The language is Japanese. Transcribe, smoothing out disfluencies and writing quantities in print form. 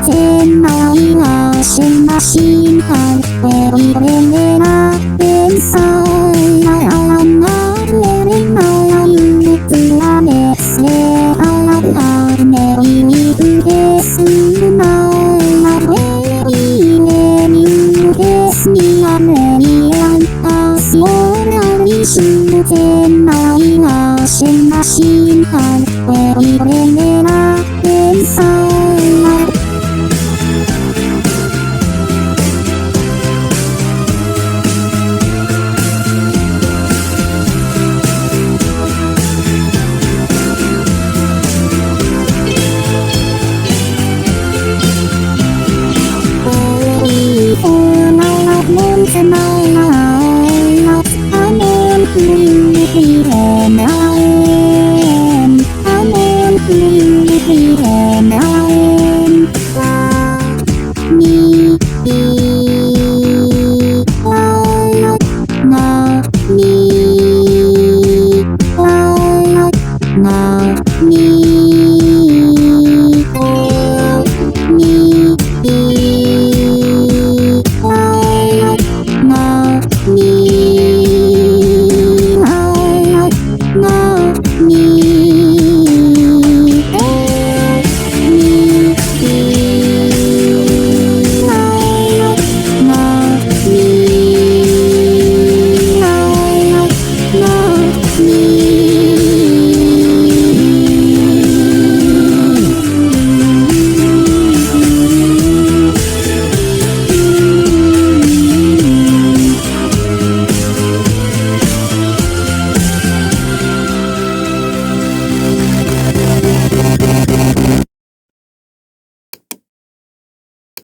天埋下什么心寒，为一人的那边塞啊那人那一次啊那些啊啊没一个是那为一人一个是那没安啊所有的是天埋下什么心寒，为一人的那边塞。Hãy subscribe cho kênh Ghiền Mì Gõ để không bỏ lỡ